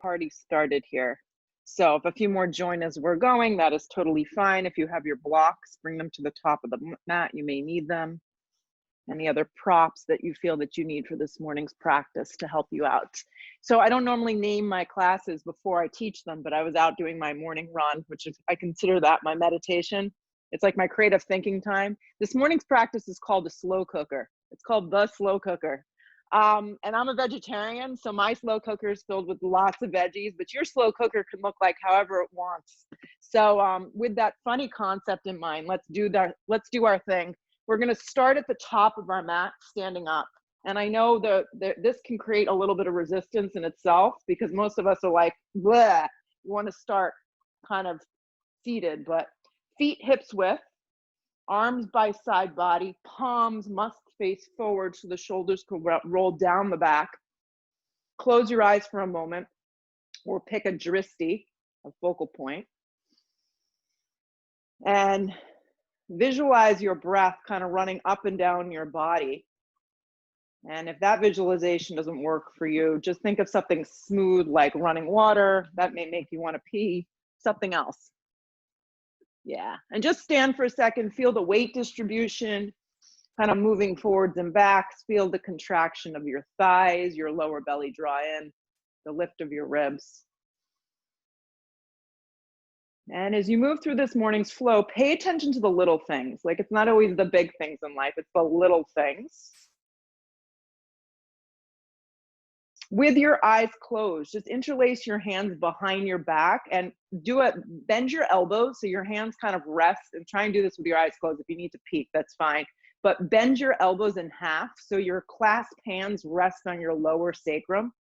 party started here. So if a few more join as we're going, that is totally fine. If you have your blocks, bring them to the top of the mat. You may need them. Any other props that you feel that you need for this morning's practice to help you out. So I don't normally name my classes before I teach them, but I was out doing my morning run, which is, I consider that my meditation. It's like my creative thinking time. This morning's practice is called the slow cooker. It's called the slow cooker. And I'm a vegetarian, so my slow cooker is filled with lots of veggies, but your slow cooker can look like however it wants. So with that funny concept in mind, let's do our thing. We're going to start at the top of our mat, standing up. And I know this can create a little bit of resistance in itself because most of us are like, bleh, you want to start kind of seated, but feet hips width, arms by side body, palms must face forward so the shoulders can roll down the back. Close your eyes for a moment or pick a dristi, a focal point. And visualize your breath kind of running up and down your body. And if that visualization doesn't work for you, just think of something smooth like running water. That may make you want to pee, something else. Yeah, and just stand for a second, feel the weight distribution, kind of moving forwards and backs, feel the contraction of your thighs, your lower belly draw in, the lift of your ribs. And as you move through this morning's flow, pay attention to the little things. Like, it's not always the big things in life, it's the little things. With your eyes closed, just interlace your hands behind your back and bend your elbows so your hands kind of rest, and try and do this with your eyes closed. If you need to peek, that's fine. But bend your elbows in half so your clasped hands rest on your lower sacrum.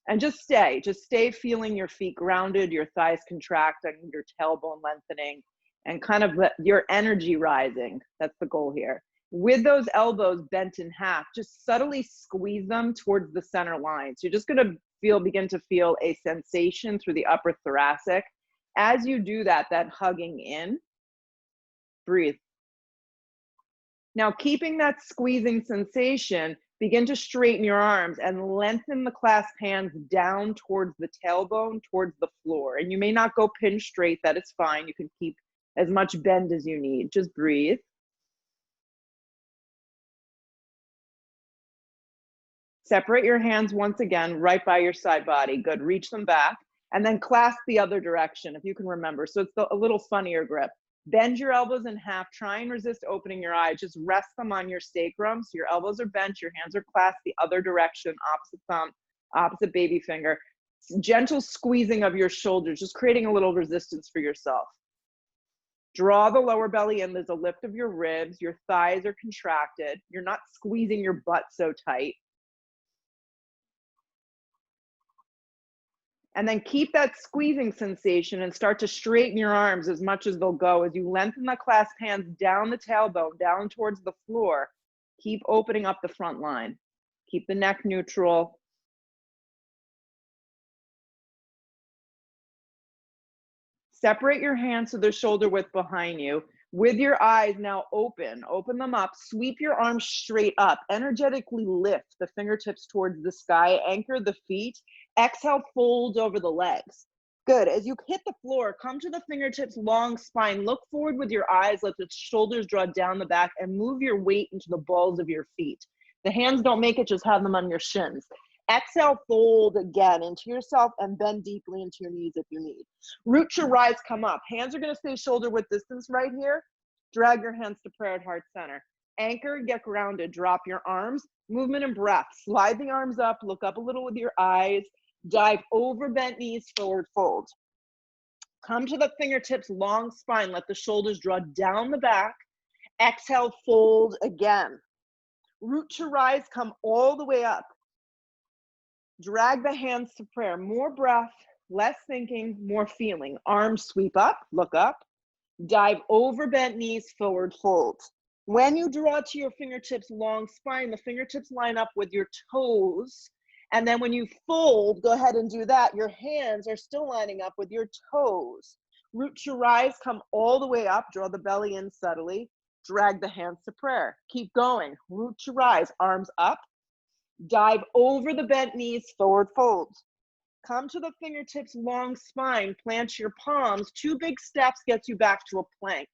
And just stay feeling your feet grounded, your thighs contracting, your tailbone lengthening, and kind of your energy rising. That's the goal here. With those elbows bent in half, just subtly squeeze them towards the center line. So you're just gonna begin to feel a sensation through the upper thoracic. As you do that hugging in, breathe. Now, keeping that squeezing sensation, begin to straighten your arms and lengthen the clasped hands down towards the tailbone, towards the floor. And you may not go pin straight, that is fine. You can keep as much bend as you need. Just breathe. Separate your hands once again, right by your side body. Good, reach them back. And then clasp the other direction, if you can remember. So it's a little funnier grip. Bend your elbows in half. Try and resist opening your eyes. Just rest them on your sacrum. So your elbows are bent, your hands are clasped the other direction, opposite thumb, opposite baby finger. Gentle squeezing of your shoulders, just creating a little resistance for yourself. Draw the lower belly in. There's a lift of your ribs. Your thighs are contracted. You're not squeezing your butt so tight. And then keep that squeezing sensation and start to straighten your arms as much as they'll go. As you lengthen the clasped hands down the tailbone, down towards the floor, keep opening up the front line. Keep the neck neutral. Separate your hands so they're shoulder width behind you. With your eyes now open them up, sweep your arms straight up, energetically lift the fingertips towards the sky, anchor the feet, exhale, fold over the legs. Good, as you hit the floor, come to the fingertips, long spine, look forward with your eyes, let the shoulders draw down the back, and move your weight into the balls of your feet. The hands don't make it, just have them on your shins. Exhale, fold again into yourself and bend deeply into your knees if you need. Root to rise, come up. Hands are gonna stay shoulder width distance right here. Drag your hands to prayer at heart center. Anchor, get grounded, drop your arms, movement and breath. Slide the arms up, look up a little with your eyes, dive over bent knees, forward fold. Come to the fingertips, long spine, let the shoulders draw down the back. Exhale, fold again. Root to rise, come all the way up. Drag the hands to prayer. More breath, less thinking, more feeling. Arms sweep up, look up. Dive over bent knees, forward fold. When you draw to your fingertips, long spine, the fingertips line up with your toes. And then when you fold, go ahead and do that. Your hands are still lining up with your toes. Root to rise, come all the way up. Draw the belly in subtly. Drag the hands to prayer. Keep going. Root to rise, arms up. Dive over the bent knees, forward fold. Come to the fingertips, long spine, plant your palms. 2 big steps gets you back to a plank.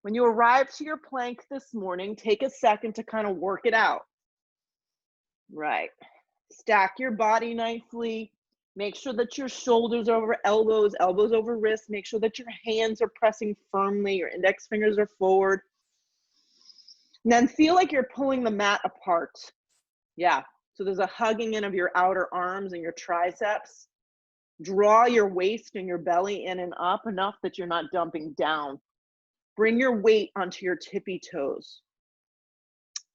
When you arrive to your plank this morning, take a second to kind of work it out. Right. Stack your body nicely. Make sure that your shoulders over elbows, elbows over wrists. Make sure that your hands are pressing firmly, your index fingers are forward. And then feel like you're pulling the mat apart. Yeah. So there's a hugging in of your outer arms and your triceps. Draw your waist and your belly in and up enough that you're not dumping down. Bring your weight onto your tippy toes.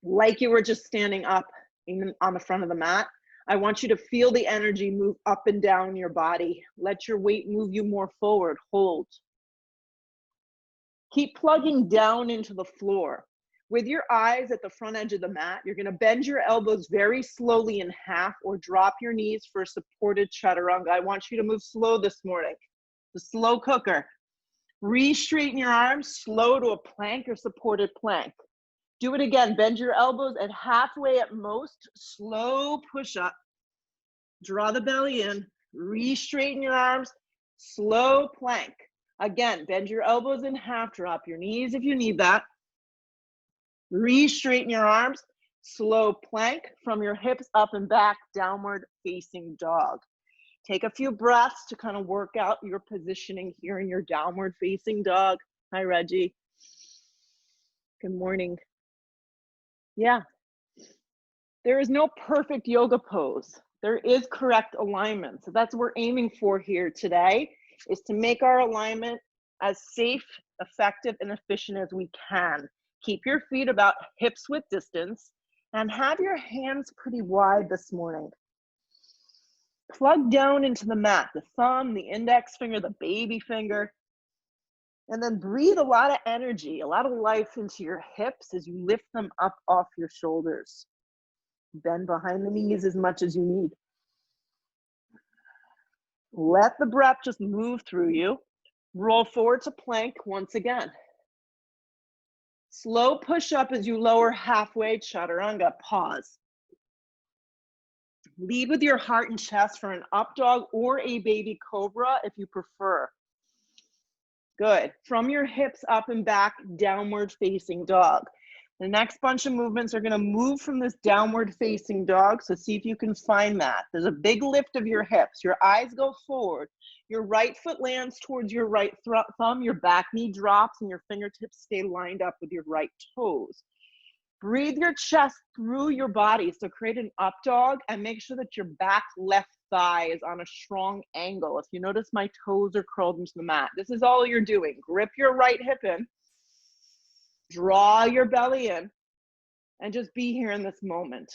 Like you were just standing up on the front of the mat. I want you to feel the energy move up and down your body. Let your weight move you more forward. Hold. Keep plugging down into the floor. With your eyes at the front edge of the mat, you're going to bend your elbows very slowly in half or drop your knees for a supported chaturanga. I want you to move slow this morning. The slow cooker. Re-straighten your arms, slow to a plank or supported plank. Do it again. Bend your elbows at halfway at most. Slow push up. Draw the belly in. Re-straighten your arms. Slow plank. Again, bend your elbows in half. Drop your knees if you need that. Re-straighten your arms. Slow plank from your hips up and back. Downward facing dog. Take a few breaths to kind of work out your positioning here in your downward facing dog. Hi, Reggie. Good morning. Yeah. There is no perfect yoga pose. There is correct alignment. So that's what we're aiming for here today, is to make our alignment as safe, effective, and efficient as we can. Keep your feet about hips width distance and have your hands pretty wide this morning. Plug down into the mat, the thumb, the index finger, the baby finger, and then breathe a lot of energy, a lot of life into your hips as you lift them up off your shoulders. Bend behind the knees as much as you need. Let the breath just move through you. Roll forward to plank once again. Slow push up as you lower halfway, chaturanga, pause. Lead with your heart and chest for an up dog or a baby cobra if you prefer. Good. From your hips up and back, downward facing dog. The next bunch of movements are going to move from this downward facing dog. So see if you can find that. There's a big lift of your hips. Your eyes go forward. Your right foot lands towards your right thumb. Your back knee drops and your fingertips stay lined up with your right toes. Breathe your chest through your body. So create an up dog and make sure that your back left thigh is on a strong angle. If you notice, my toes are curled into the mat. This is all you're doing. Grip your right hip in. Draw your belly in and just be here in this moment.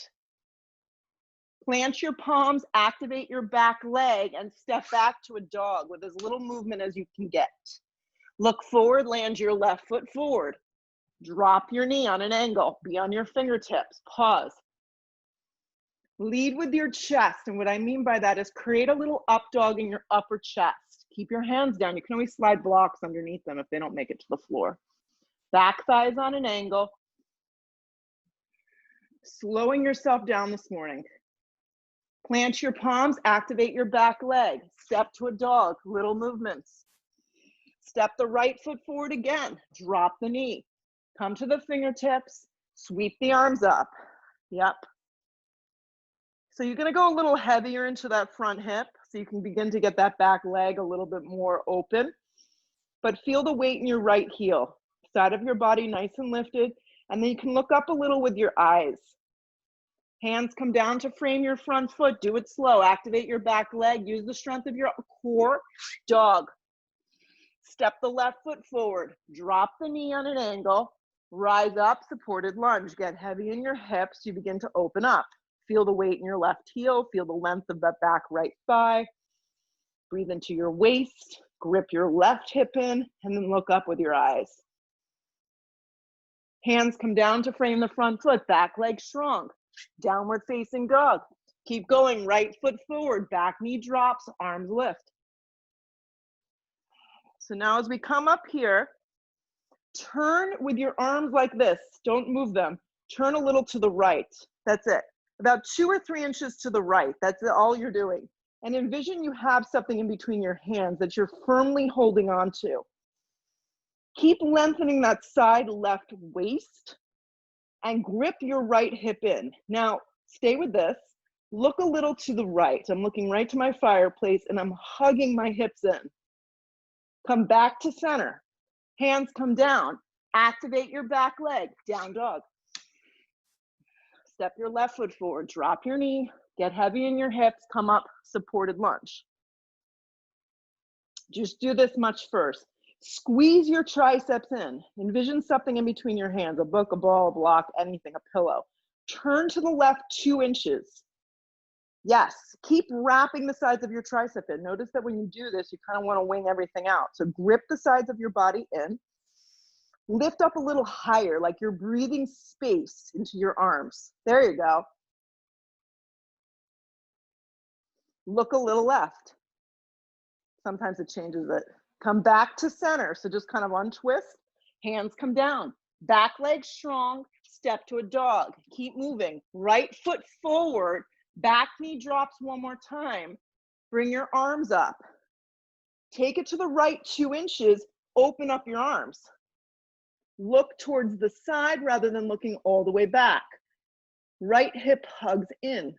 Plant your palms, activate your back leg, and step back to a dog with as little movement as you can get. Look forward, land your left foot forward. Drop your knee on an angle, be on your fingertips, pause. Lead with your chest, and what I mean by that is create a little up dog in your upper chest. Keep your hands down. You can always slide blocks underneath them if they don't make it to the floor. Back thighs on an angle. Slowing yourself down this morning. Plant your palms, activate your back leg. Step to a dog, little movements. Step the right foot forward again. Drop the knee. Come to the fingertips. Sweep the arms up. Yep. So you're going to go a little heavier into that front hip so you can begin to get that back leg a little bit more open. But feel the weight in your right heel. Side of your body nice and lifted. And then you can look up a little with your eyes. Hands come down to frame your front foot. Do it slow. Activate your back leg. Use the strength of your core. Dog. Step the left foot forward. Drop the knee on an angle. Rise up, supported lunge. Get heavy in your hips. You begin to open up. Feel the weight in your left heel. Feel the length of that back right thigh. Breathe into your waist. Grip your left hip in, and then look up with your eyes. Hands come down to frame the front foot. Back leg strong. Downward facing dog. Keep going. Right foot forward. Back knee drops. Arms lift. So now as we come up here, turn with your arms like this. Don't move them. Turn a little to the right. That's it. About 2 or 3 inches to the right. That's all you're doing. And envision you have something in between your hands that you're firmly holding on to. Keep lengthening that side left waist and grip your right hip in. Now, stay with this. Look a little to the right. I'm looking right to my fireplace and I'm hugging my hips in. Come back to center. Hands come down. Activate your back leg. Down dog. Step your left foot forward. Drop your knee. Get heavy in your hips. Come up, supported lunge. Just do this much first. Squeeze your triceps in. Envision something in between your hands, a book, a ball, a block, anything, a pillow. Turn to the left 2 inches. Yes, keep wrapping the sides of your tricep in. Notice that when you do this, you kind of want to wing everything out. So grip the sides of your body in. Lift up a little higher, like you're breathing space into your arms. There you go. Look a little left. Sometimes it changes it. Come back to center. So just kind of untwist. Hands come down. Back leg strong. Step to a dog. Keep moving. Right foot forward. Back knee drops one more time. Bring your arms up. Take it to the right 2 inches. Open up your arms. Look towards the side rather than looking all the way back. Right hip hugs in.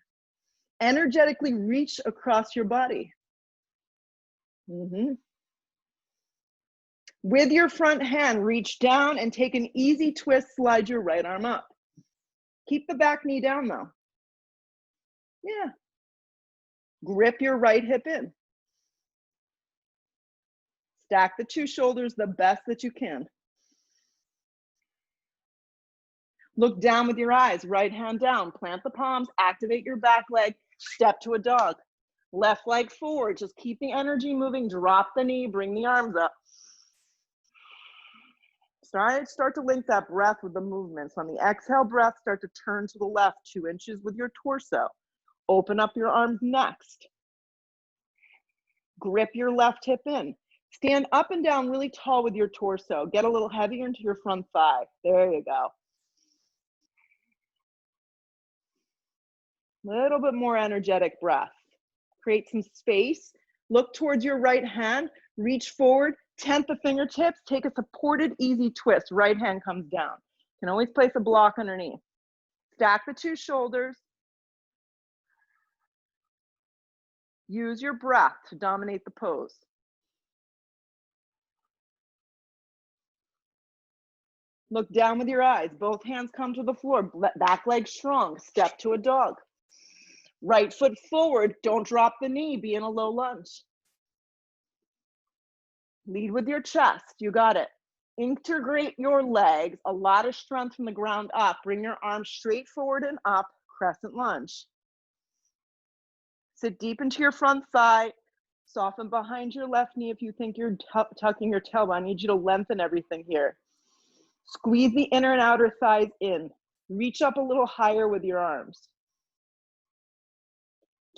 Energetically reach across your body. With your front hand, reach down and take an easy twist, slide your right arm up. Keep the back knee down though. Yeah. Grip your right hip in. Stack the 2 shoulders the best that you can. Look down with your eyes, right hand down, plant the palms, activate your back leg, step to a dog. Left leg forward, just keep the energy moving, drop the knee, bring the arms up. Start to link that breath with the movements. On the exhale breath, start to turn to the left 2 inches with your torso. Open up your arms next. Grip your left hip in. Stand up and down really tall with your torso. Get a little heavier into your front thigh. There you go. Little bit more energetic breath. Create some space. Look towards your right hand. Reach forward. Tent the fingertips. Take a supported easy twist. Right hand comes down. You can always place a block underneath. Stack the 2 shoulders. Use your breath to dominate the pose. Look down with your eyes. Both hands come to the floor. Back leg strong. Step to a dog. Right foot forward. Don't drop the knee. Be in a low lunge. Lead with your chest. You got it. Integrate your legs. A lot of strength from the ground up. Bring your arms straight forward and up. Crescent lunge. Sit deep into your front thigh. Soften behind your left knee if you think you're tucking your tailbone. I need you to lengthen everything here. Squeeze the inner and outer thighs in. Reach up a little higher with your arms.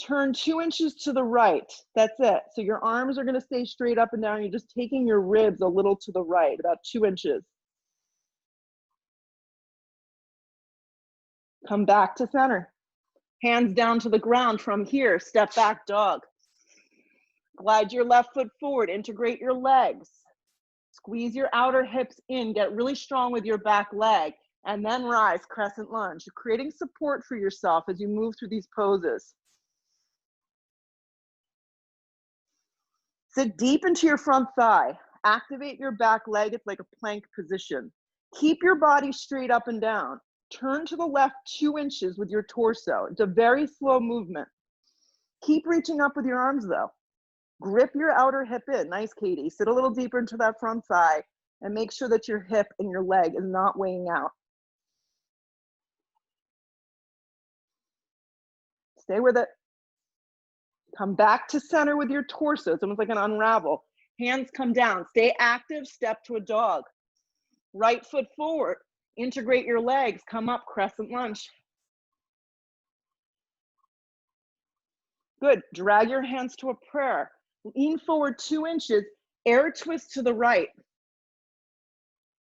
Turn 2 inches to the right. That's it. So your arms are going to stay straight up and down. You're just taking your ribs a little to the right, about 2 inches. Come back to center. Hands down to the ground. From here, step back dog. Glide your left foot forward. Integrate your legs. Squeeze your outer hips in. Get really strong with your back leg. And then rise, crescent lunge. You're creating support for yourself as you move through these poses. Sit deep into your front thigh. Activate your back leg. It's like a plank position. Keep your body straight up and down. Turn to the left 2 inches with your torso. It's a very slow movement. Keep reaching up with your arms though. Grip your outer hip in. Nice, Katie. Sit a little deeper into that front thigh and make sure that your hip and your leg is not weighing out. Stay with it. Come back to center with your torso. It's almost like an unravel. Hands come down. Stay active. Step to a dog. Right foot forward. Integrate your legs. Come up, crescent lunge. Good. Drag your hands to a prayer. Lean forward 2 inches. Air twist to the right.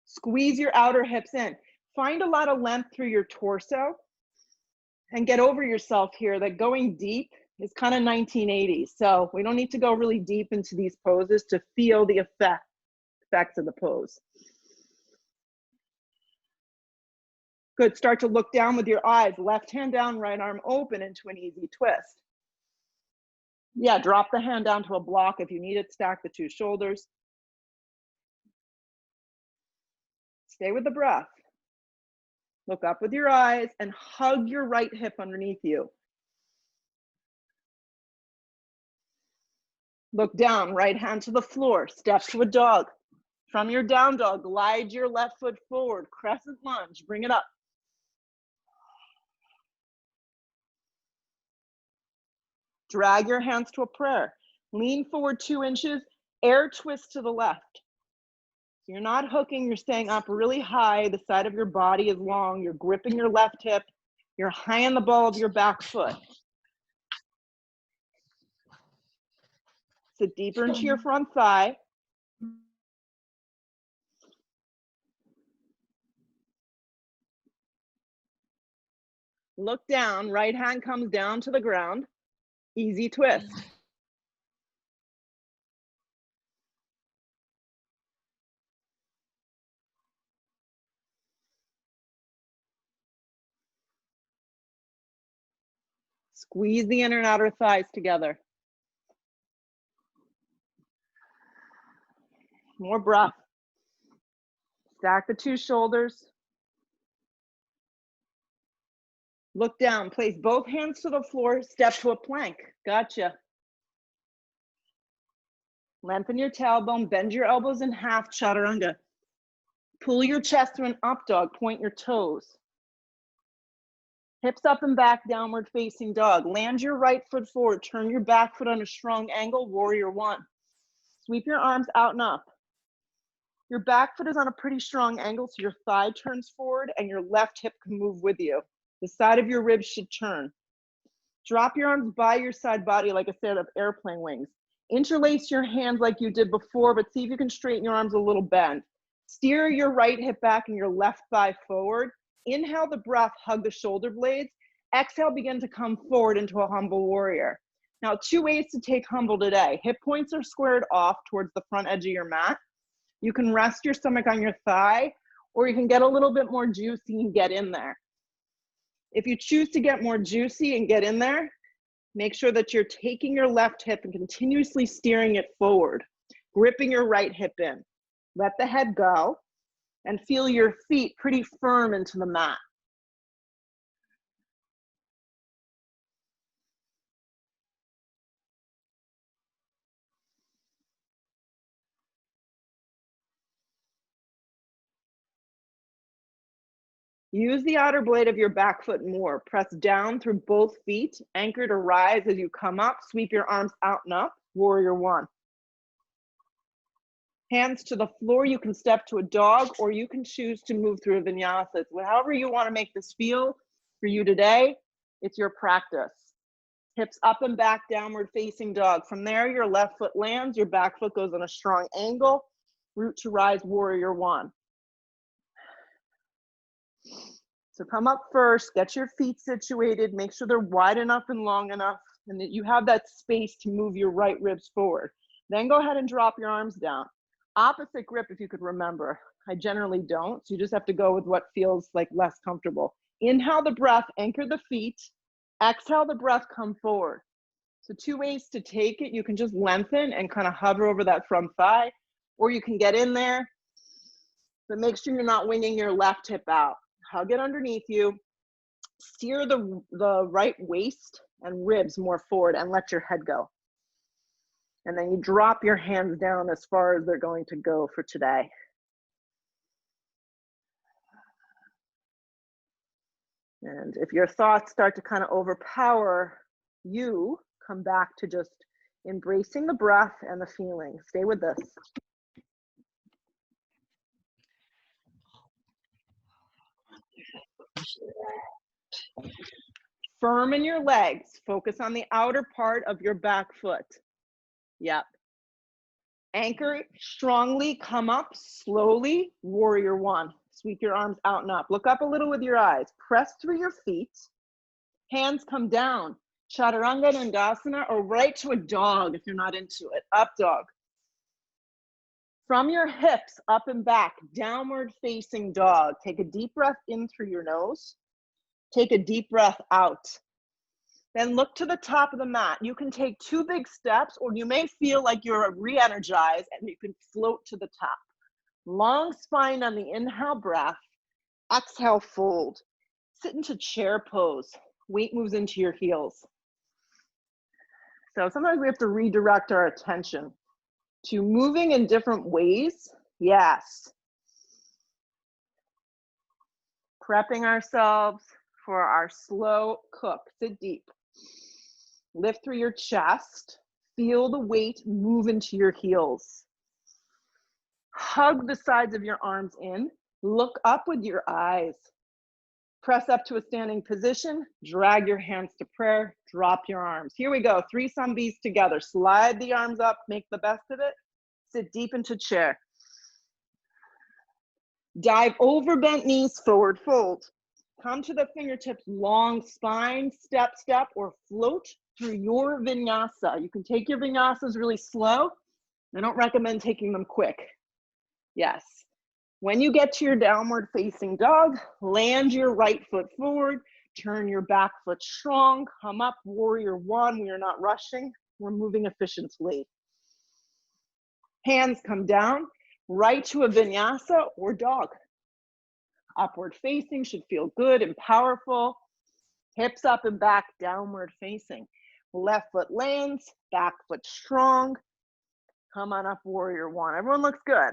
Squeeze your outer hips in. Find a lot of length through your torso and get over yourself here that going deep is kind of 1980s. So we don't need to go really deep into these poses to feel the effects of the pose. Good, start to look down with your eyes, left hand down, right arm open into an easy twist. Yeah, drop the hand down to a block if you need it, stack the two shoulders. Stay with the breath. Look up with your eyes and hug your right hip underneath you. Look down, right hand to the floor, step to a dog. From your down dog, glide your left foot forward, crescent lunge, bring it up. Drag your hands to a prayer. Lean forward 2 inches, air twist to the left. So you're not hooking, you're staying up really high. The side of your body is long. You're gripping your left hip. You're high on the ball of your back foot. Sit deeper into your front thigh. Look down, right hand comes down to the ground. Easy twist. Squeeze the inner and outer thighs together. More breath. Stack the two shoulders. Look down, place both hands to the floor, step to a plank. Gotcha. Lengthen your tailbone, bend your elbows in half, chaturanga. Pull your chest to an up dog, point your toes. Hips up and back, downward facing dog. Land your right foot forward, turn your back foot on a strong angle, warrior one. Sweep your arms out and up. Your back foot is on a pretty strong angle, so your thigh turns forward and your left hip can move with you. The side of your ribs should turn. Drop your arms by your side body like a set of airplane wings. Interlace your hands like you did before, but see if you can straighten your arms a little bend. Steer your right hip back and your left thigh forward. Inhale the breath, hug the shoulder blades. Exhale, begin to come forward into a humble warrior. Now, 2 ways to take humble today. Hip points are squared off towards the front edge of your mat. You can rest your stomach on your thigh, or you can get a little bit more juicy and get in there. If you choose to get more juicy and get in there, make sure that you're taking your left hip and continuously steering it forward, gripping your right hip in. Let the head go and feel your feet pretty firm into the mat. Use the outer blade of your back foot more. Press down through both feet. Anchor to rise as you come up. Sweep your arms out and up. Warrior one. Hands to the floor. You can step to a dog, or you can choose to move through a vinyasa. However you want to make this feel for you today, it's your practice. Hips up and back, downward facing dog. From there, your left foot lands. Your back foot goes on a strong angle. Root to rise, warrior one. So come up first, get your feet situated, make sure they're wide enough and long enough, and that you have that space to move your right ribs forward. Then go ahead and drop your arms down. Opposite grip, if you could remember. I generally don't, so you just have to go with what feels like less comfortable. Inhale the breath, anchor the feet. Exhale the breath, come forward. So 2 ways to take it. You can just lengthen and kind of hover over that front thigh, or you can get in there, but make sure you're not winging your left hip out. Hug it underneath you. Steer the right waist and ribs more forward and let your head go. And then you drop your hands down as far as they're going to go for today. And if your thoughts start to kind of overpower you, come back to just embracing the breath and the feeling. Stay with this. Firm in your legs. Focus on the outer part of your back foot. Yep. Anchor strongly, come up slowly, warrior one. Sweep your arms out and up. Look up a little with your eyes. Press through your feet. Hands come down. Chaturanga Dandasana, or right to a dog if you're not into it. Up dog. From your hips up and back, downward facing dog. Take a deep breath in through your nose. Take a deep breath out. Then look to the top of the mat. You can take 2 big steps, or you may feel like you're re-energized and you can float to the top. Long spine on the inhale breath. Exhale, fold. Sit into chair pose. Weight moves into your heels. So sometimes we have to redirect our attention to moving in different ways. Yes. Prepping ourselves for our slow cook. Sit deep. Lift through your chest. Feel the weight move into your heels. Hug the sides of your arms in. Look up with your eyes. Press up to a standing position. Drag your hands to prayer. Drop your arms. Here we go. 3 Sambhis together. Slide the arms up. Make the best of it. Sit deep into chair. Dive over bent knees, forward fold. Come to the fingertips, long spine, step, step, or float through your vinyasa. You can take your vinyasas really slow. I don't recommend taking them quick. Yes. When you get to your downward facing dog, land your right foot forward, turn your back foot strong, come up, warrior 1. We are not rushing, we're moving efficiently. Hands come down, right to a vinyasa or dog. Upward facing should feel good and powerful. Hips up and back, downward facing. Left foot lands, back foot strong. Come on up, warrior 1. Everyone looks good.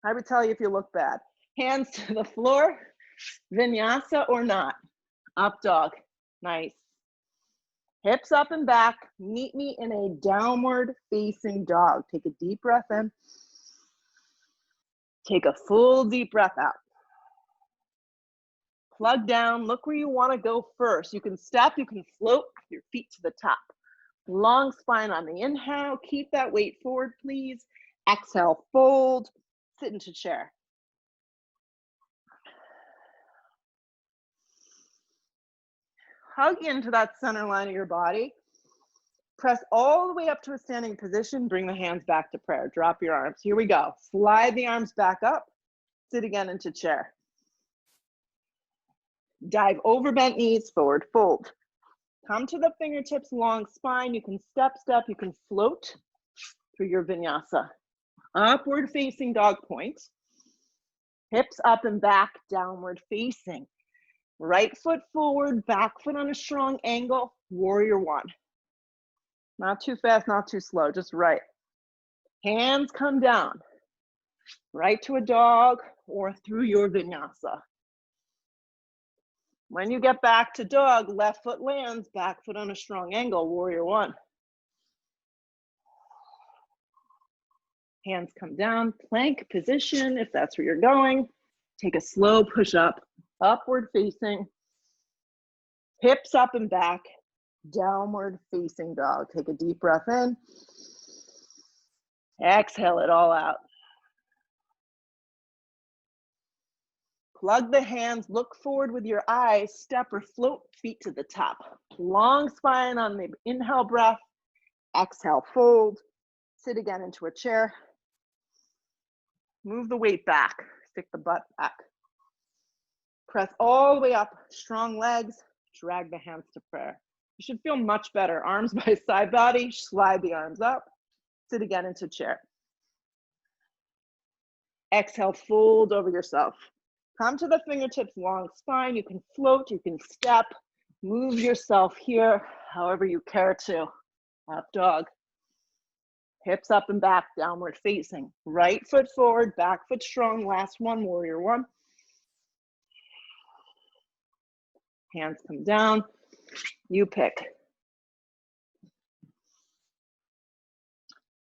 I would tell you if you look bad. Hands to the floor, vinyasa or not. Up dog, nice. Hips up and back, meet me in a downward facing dog. Take a deep breath in. Take a full deep breath out. Plug down, look where you wanna go first. You can step, you can float your feet to the top. Long spine on the inhale, keep that weight forward, please. Exhale, fold, sit into chair. Hug into that center line of your body. Press all the way up to a standing position. Bring the hands back to prayer. Drop your arms. Here we go. Slide the arms back up. Sit again into chair. Dive over bent knees, forward fold. Come to the fingertips, long spine. You can step, step. You can float through your vinyasa. Upward facing dog point. Hips up and back, downward facing. Right foot forward, back foot on a strong angle, warrior 1. Not too fast, not too slow, just right. Hands come down, right to a dog or through your vinyasa. When you get back to dog, left foot lands, back foot on a strong angle, warrior 1. Hands come down, plank position if that's where you're going. Take a slow push up, upward facing. Hips up and back, downward facing dog. Take a deep breath in. Exhale it all out. Plug the hands, look forward with your eyes, step or float feet to the top. Long spine on the inhale breath. Exhale, fold. Sit again into a chair. Move the weight back, stick the butt back. Press all the way up, strong legs, drag the hands to prayer. You should feel much better. Arms by side body, slide the arms up, sit again into chair. Exhale, fold over yourself. Come to the fingertips, long spine. You can float, you can step, move yourself here, however you care to. Up dog. Hips up and back, downward facing. Right foot forward, back foot strong. Last one, warrior 1. Hands come down, you pick.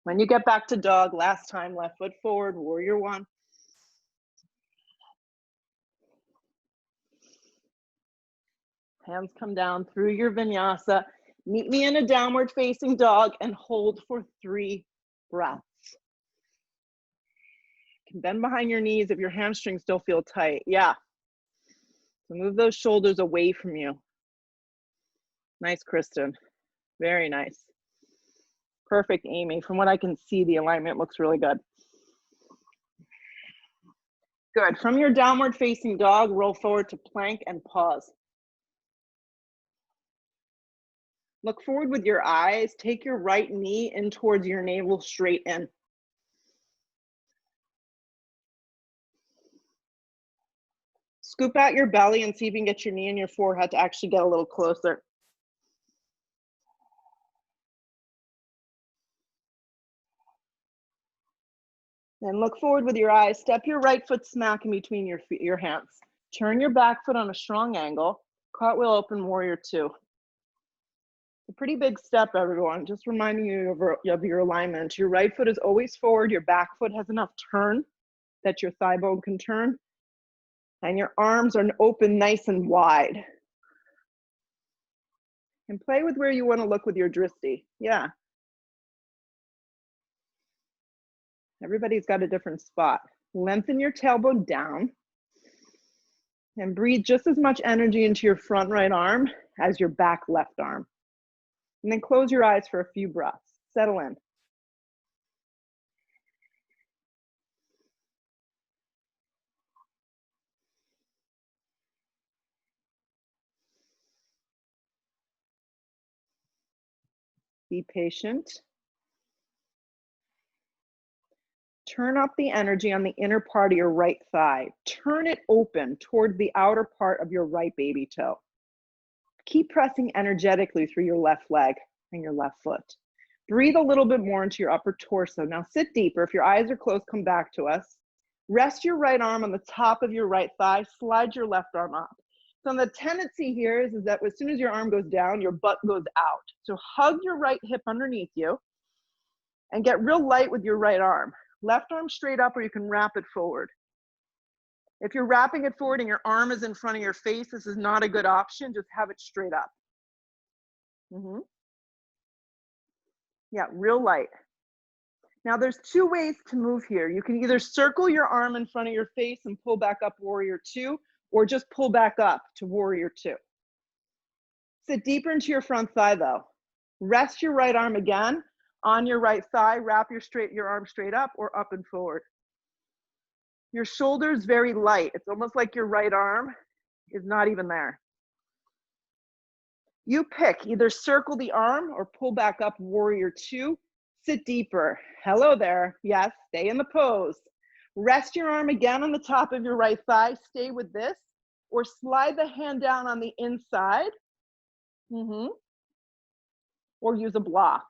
When you get back to dog, last time, left foot forward, warrior 1. Hands come down through your vinyasa. Meet me in a downward facing dog and hold for 3 breaths. You can bend behind your knees if your hamstrings still feel tight. Yeah. So move those shoulders away from you. Nice, Kristen. Very nice. Perfect, Amy. From what I can see, the alignment looks really good. Good. From your downward facing dog, roll forward to plank and pause. Look forward with your eyes. Take your right knee in towards your navel, straight in. Scoop out your belly and see if you can get your knee and your forehead to actually get a little closer. Then look forward with your eyes. Step your right foot smack in between your hands. Turn your back foot on a strong angle. Cartwheel open, warrior two. A pretty big step, everyone. Just reminding you of your alignment. Your right foot is always forward. Your back foot has enough turn that your thigh bone can turn. And your arms are open nice and wide. And play with where you want to look with your drishti. Yeah. Everybody's got a different spot. Lengthen your tailbone down. And breathe just as much energy into your front right arm as your back left arm. And then close your eyes for a few breaths. Settle in. Be patient. Turn up the energy on the inner part of your right thigh. Turn it open toward the outer part of your right baby toe. Keep pressing energetically through your left leg and your left foot. Breathe a little bit more into your upper torso. Now sit deeper. If your eyes are closed, come back to us. Rest your right arm on the top of your right thigh. Slide your left arm up. So the tendency here is that as soon as your arm goes down, your butt goes out. So hug your right hip underneath you and get real light with your right arm. Left arm straight up, or you can wrap it forward. If you're wrapping it forward and your arm is in front of your face, this is not a good option. Just have it straight up. Yeah, real light. Now there's two ways to move here. You can either circle your arm in front of your face and pull back up warrior two, or just pull back up to warrior two. Sit deeper into your front thigh though. Rest your right arm again on your right thigh. Wrap your arm straight up or up and forward. Your shoulder's very light. It's almost like your right arm is not even there. You pick, either circle the arm or pull back up warrior two. Sit deeper. Hello there. Yes, stay in the pose. Rest your arm again on the top of your right thigh. Stay with this, or slide the hand down on the inside. Or use a block.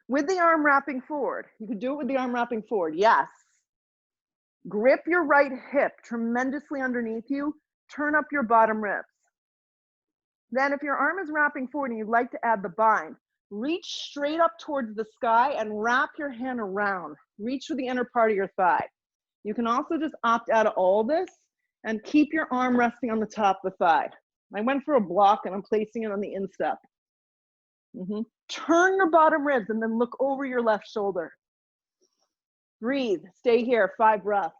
With the arm wrapping forward. You could do it with the arm wrapping forward. Yes. Grip your right hip tremendously underneath you. Turn up your bottom ribs. Then if your arm is wrapping forward and you'd like to add the bind, reach straight up towards the sky and wrap your hand around. Reach for the inner part of your thigh. You can also just opt out of all this and keep your arm resting on the top of the thigh. I went for a block and I'm placing it on the instep. Turn your bottom ribs and then look over your left shoulder. Breathe, stay here, 5 breaths.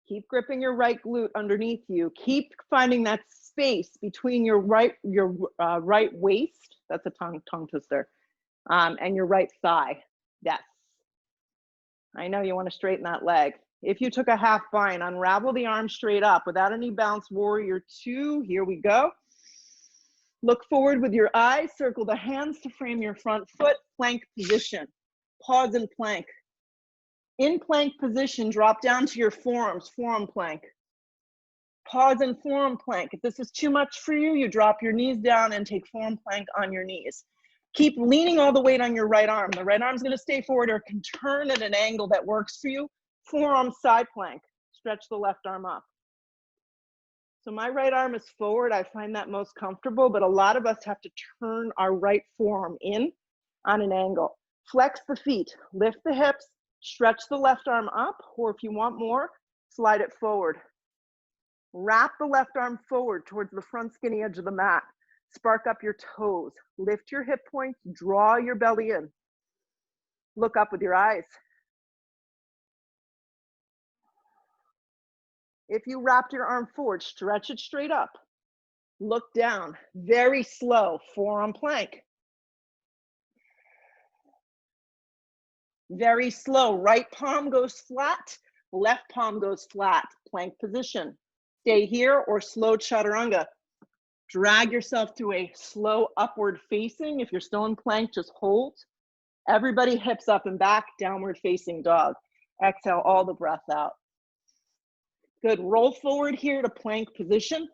Keep gripping your right glute underneath you. Keep finding that space between your right waist, that's a tongue twister, and your right thigh. Yes. I know you want to straighten that leg. If you took a half bind, unravel the arm straight up without any bounce, warrior two. Here we go. Look forward with your eyes. Circle the hands to frame your front foot. Plank position. Pause in plank. In plank position, drop down to your forearms, forearm plank. Pause in forearm plank. If this is too much for you, you drop your knees down and take forearm plank on your knees. Keep leaning all the weight on your right arm. The right arm's gonna stay forward or can turn at an angle that works for you. Forearm side plank. Stretch the left arm up. So my right arm is forward. I find that most comfortable, but a lot of us have to turn our right forearm in on an angle. Flex the feet, lift the hips, stretch the left arm up, or if you want more, slide it forward. Wrap the left arm forward towards the front skinny edge of the mat. Spark up your toes. Lift your hip points, draw your belly in. Look up with your eyes. If you wrapped your arm forward, stretch it straight up. Look down, very slow, forearm plank. Very slow, right palm goes flat, left palm goes flat, plank position. Stay here or slow chaturanga. Drag yourself to a slow upward facing. If you're still in plank, just hold. Everybody hips up and back, downward facing dog. Exhale all the breath out. Good, roll forward here to plank position.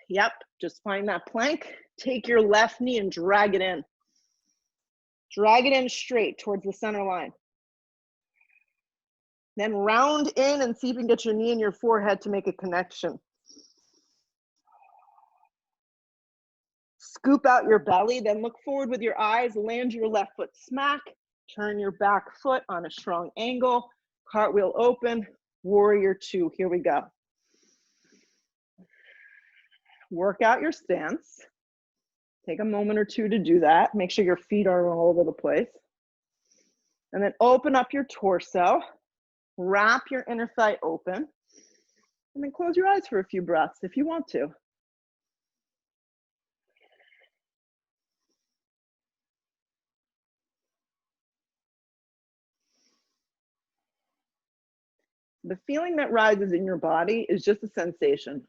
Yep, just find that plank. Take your left knee and drag it in. Drag it in straight towards the center line. Then round in and see if you can get your knee and your forehead to make a connection. Scoop out your belly, then look forward with your eyes, land your left foot smack, turn your back foot on a strong angle, cartwheel open, warrior two, here we go. Work out your stance. Take a moment or two to do that. Make sure your feet are all over the place. And then open up your torso, wrap your inner thigh open, and then close your eyes for a few breaths if you want to. The feeling that rises in your body is just a sensation.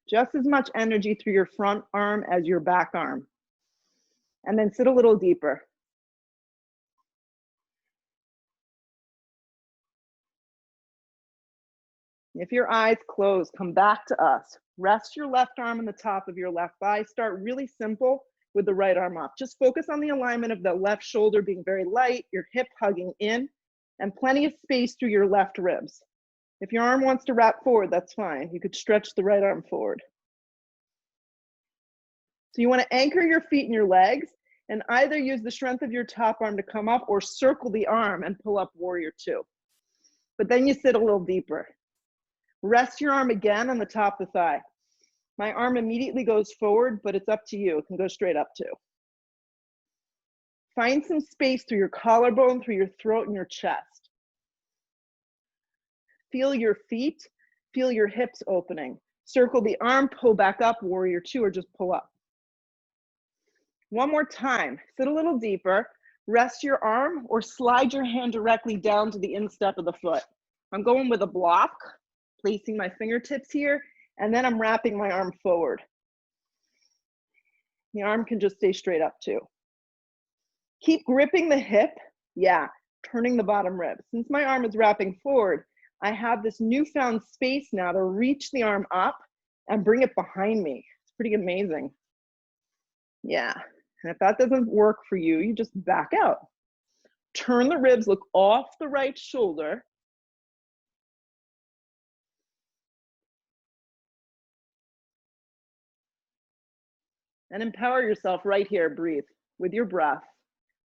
Just as much energy through your front arm as your back arm. And then sit a little deeper. If your eyes close, come back to us. Rest your left arm on the top of your left thigh. Start really simple with the right arm up. Just focus on the alignment of the left shoulder being very light, your hip hugging in, and plenty of space through your left ribs. If your arm wants to wrap forward, that's fine. You could stretch the right arm forward. So you want to anchor your feet and your legs and either use the strength of your top arm to come up or circle the arm and pull up warrior two. But then you sit a little deeper. Rest your arm again on the top of the thigh. My arm immediately goes forward, but it's up to you. It can go straight up too. Find some space through your collarbone, through your throat and your chest. Feel your feet, feel your hips opening. Circle the arm, pull back up, warrior two, or just pull up. One more time, sit a little deeper, rest your arm or slide your hand directly down to the instep of the foot. I'm going with a block, placing my fingertips here, and then I'm wrapping my arm forward. The arm can just stay straight up too. Keep gripping the hip, yeah, turning the bottom rib. Since my arm is wrapping forward, I have this newfound space now to reach the arm up and bring it behind me. It's pretty amazing. Yeah. And if that doesn't work for you, you just back out. Turn the ribs, look off the right shoulder. And empower yourself right here, breathe with your breath,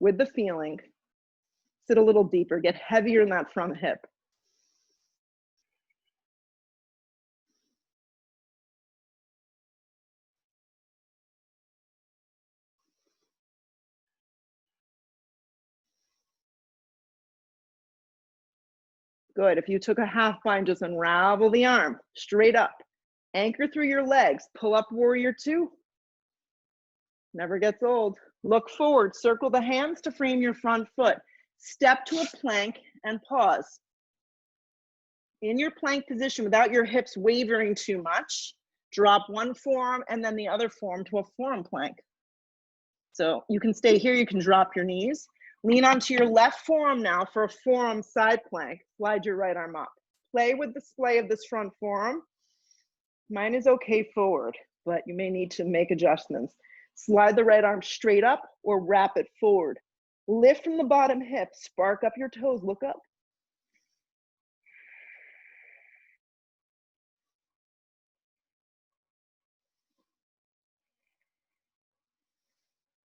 with the feeling. Sit a little deeper, get heavier in that front hip. Good. If you took a half bind, just unravel the arm straight up. Anchor through your legs. Pull up warrior two. Never gets old. Look forward. Circle the hands to frame your front foot. Step to a plank and pause. In your plank position, without your hips wavering too much, drop one forearm and then the other forearm to a forearm plank. So you can stay here. You can drop your knees. Lean onto your left forearm now for a forearm side plank. Slide your right arm up. Play with the splay of this front forearm. Mine is okay forward, but you may need to make adjustments. Slide the right arm straight up or wrap it forward. Lift from the bottom hip, spark up your toes, look up.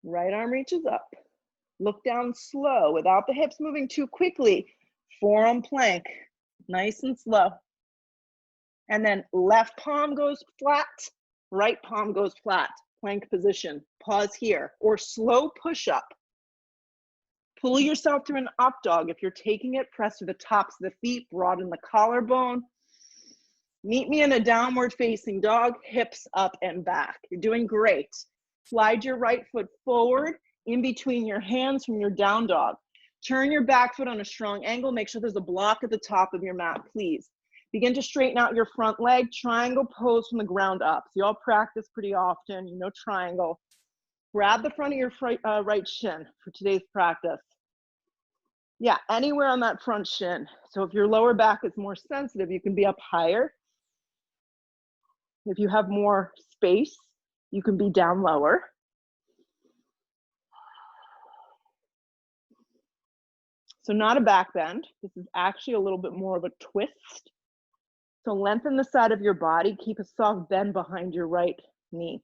Right arm reaches up. Look down slow without the hips moving too quickly. Forearm plank, nice and slow. And then left palm goes flat, right palm goes flat. Plank position, pause here, or slow push up. Pull yourself to an up dog. If you're taking it, press to the tops of the feet, broaden the collarbone. Meet me in a downward facing dog, hips up and back. You're doing great. Slide your right foot forward in between your hands from your down dog. Turn your back foot on a strong angle. Make sure there's a block at the top of your mat, please. Begin to straighten out your front leg, triangle pose from the ground up. So you all practice pretty often, you know triangle. Grab the front of your right shin for today's practice. Yeah, anywhere on that front shin. So if your lower back is more sensitive, you can be up higher. If you have more space, you can be down lower. So not a back bend. This is actually a little bit more of a twist. So lengthen the side of your body. Keep a soft bend behind your right knee.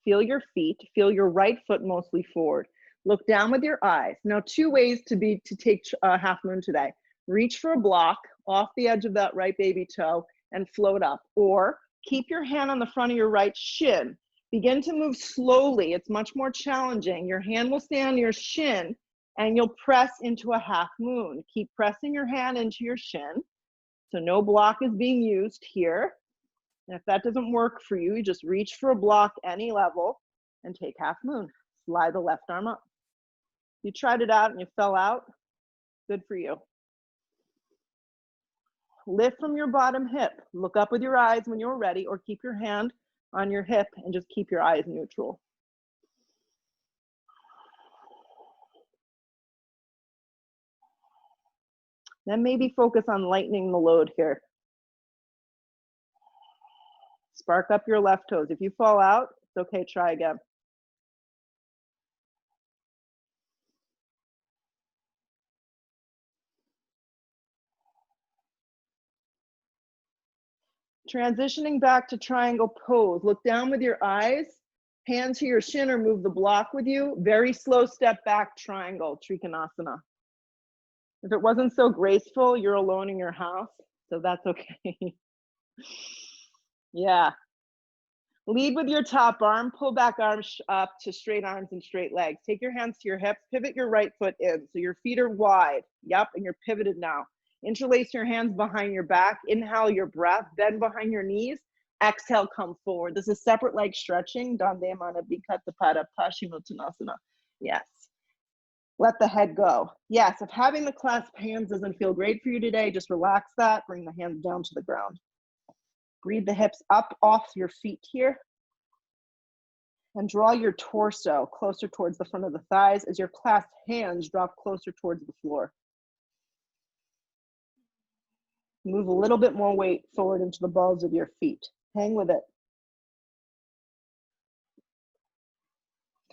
Feel your feet. Feel your right foot mostly forward. Look down with your eyes. Now, two ways to take half moon today. Reach for a block off the edge of that right baby toe and float up. Or keep your hand on the front of your right shin. Begin to move slowly. It's much more challenging. Your hand will stay on your shin and you'll press into a half moon. Keep pressing your hand into your shin. So no block is being used here. And if that doesn't work for you, you just reach for a block any level and take half moon. Slide the left arm up. You tried it out and you fell out. Good for you. Lift from your bottom hip. Look up with your eyes when you're ready, or keep your hand on your hip and just keep your eyes neutral. Then maybe focus on lightening the load here. Spark up your left toes. If you fall out, it's okay, try again. Transitioning back to triangle pose. Look down with your eyes, hand to your shin or move the block with you. Very slow step back triangle, Trikonasana. If it wasn't so graceful, you're alone in your house, so that's okay. Yeah. Lead with your top arm, pull back arms up to straight arms and straight legs. Take your hands to your hips, pivot your right foot in. So your feet are wide. Yep, and you're pivoted now. Interlace your hands behind your back. Inhale your breath, bend behind your knees. Exhale, come forward. This is separate leg stretching. Dande Mana Vikata Pada Paschimottanasana. Yes. Let the head go. Yes, if having the clasped hands doesn't feel great for you today, just relax that. Bring the hands down to the ground. Breathe the hips up off your feet here. And draw your torso closer towards the front of the thighs as your clasped hands drop closer towards the floor. Move a little bit more weight forward into the balls of your feet. Hang with it.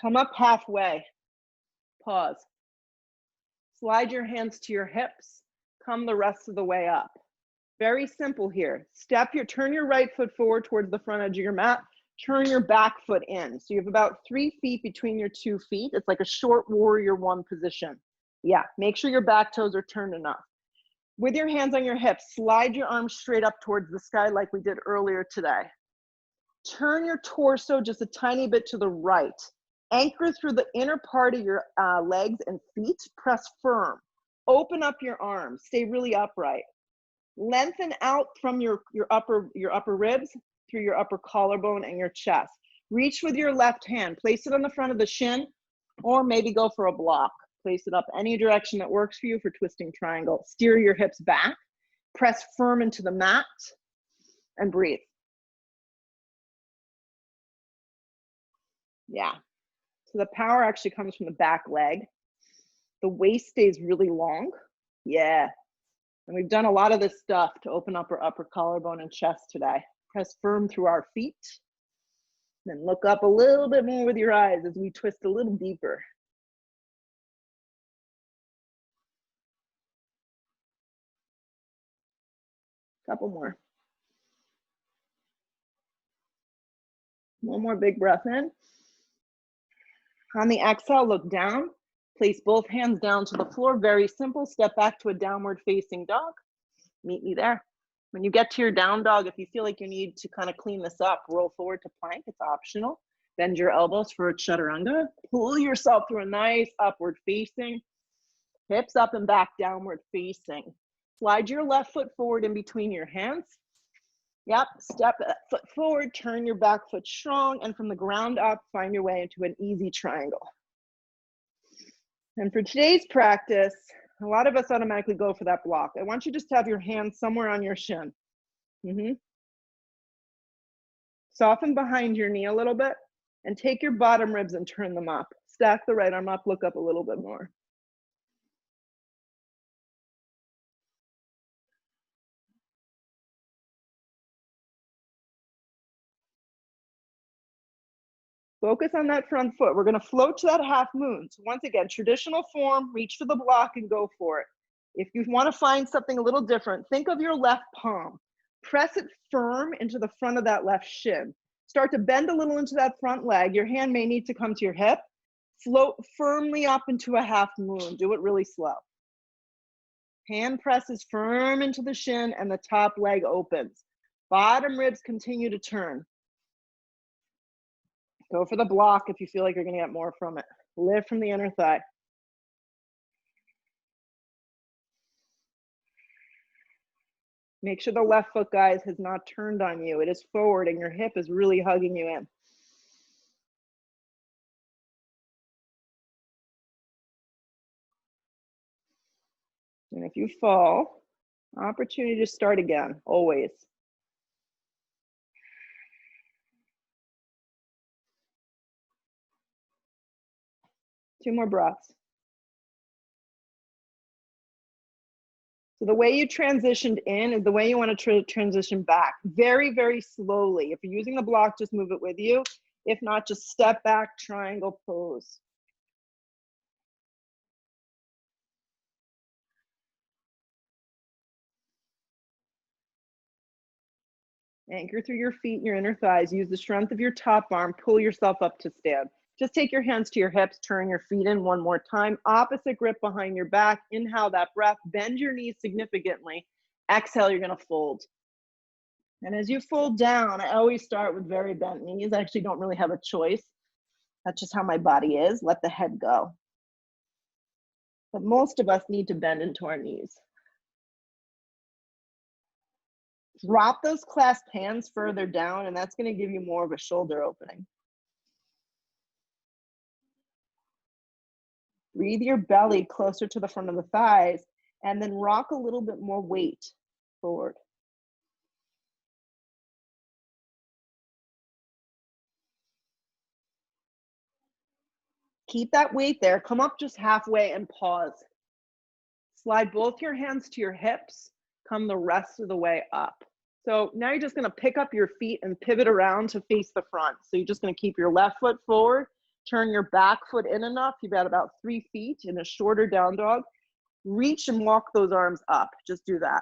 Come up halfway. Pause. Slide your hands to your hips. Come the rest of the way up. Very simple here. Turn your right foot forward towards the front edge of your mat. Turn your back foot in. So you have about 3 feet between your 2 feet. It's like a short warrior one position. Yeah, make sure your back toes are turned enough. With your hands on your hips, slide your arms straight up towards the sky like we did earlier today. Turn your torso just a tiny bit to the right. Anchor through the inner part of your legs and feet. Press firm. Open up your arms. Stay really upright. Lengthen out from your upper ribs through your upper collarbone and your chest. Reach with your left hand. Place it on the front of the shin, or maybe go for a block. Place it up any direction that works for you for twisting triangle. Steer your hips back. Press firm into the mat and breathe. Yeah. So the power actually comes from the back leg. The waist stays really long. Yeah. And we've done a lot of this stuff to open up our upper collarbone and chest today. Press firm through our feet. Then look up a little bit more with your eyes as we twist a little deeper. Couple more. One more big breath in. On the exhale, look down. Place both hands down to the floor. Very simple. Step back to a downward facing dog. Meet me there. When you get to your down dog, if you feel like you need to kind of clean this up, roll forward to plank. It's optional. Bend your elbows for a chaturanga. Pull yourself through a nice upward facing. Hips up and back, downward facing. Slide your left foot forward in between your hands. Yep, step that foot forward, turn your back foot strong, and from the ground up, find your way into an easy triangle. And for today's practice, a lot of us automatically go for that block. I want you just to have your hands somewhere on your shin. Soften behind your knee a little bit, and take your bottom ribs and turn them up. Stack the right arm up, look up a little bit more. Focus on that front foot. We're gonna float to that half moon. So once again, traditional form, reach for the block and go for it. If you wanna find something a little different, think of your left palm. Press it firm into the front of that left shin. Start to bend a little into that front leg. Your hand may need to come to your hip. Float firmly up into a half moon. Do it really slow. Hand presses firm into the shin and the top leg opens. Bottom ribs continue to turn. Go for the block if you feel like you're gonna get more from it. Lift from the inner thigh. Make sure the left foot, guys, has not turned on you. It is forward and your hip is really hugging you in. And if you fall, opportunity to start again, always. Two more breaths. So the way you transitioned in is the way you want to transition back. Very, very slowly. If you're using the block, just move it with you. If not, just step back, triangle pose. Anchor through your feet and your inner thighs. Use the strength of your top arm. Pull yourself up to stand. Just take your hands to your hips. Turn your feet in one more time. Opposite grip behind your back. Inhale that breath. Bend your knees significantly. Exhale, you're going to fold. And as you fold down, I always start with very bent knees. I actually don't really have a choice. That's just how my body is. Let the head go. But most of us need to bend into our knees. Drop those clasped hands further down, and that's going to give you more of a shoulder opening. Breathe your belly closer to the front of the thighs, and then rock a little bit more weight forward. Keep that weight there. Come up just halfway and pause. Slide both your hands to your hips. Come the rest of the way up. So now you're just going to pick up your feet and pivot around to face the front. So you're just going to keep your left foot forward, turn your back foot in enough. You've got about 3 feet in a shorter down dog. Reach and walk those arms up. Just do that.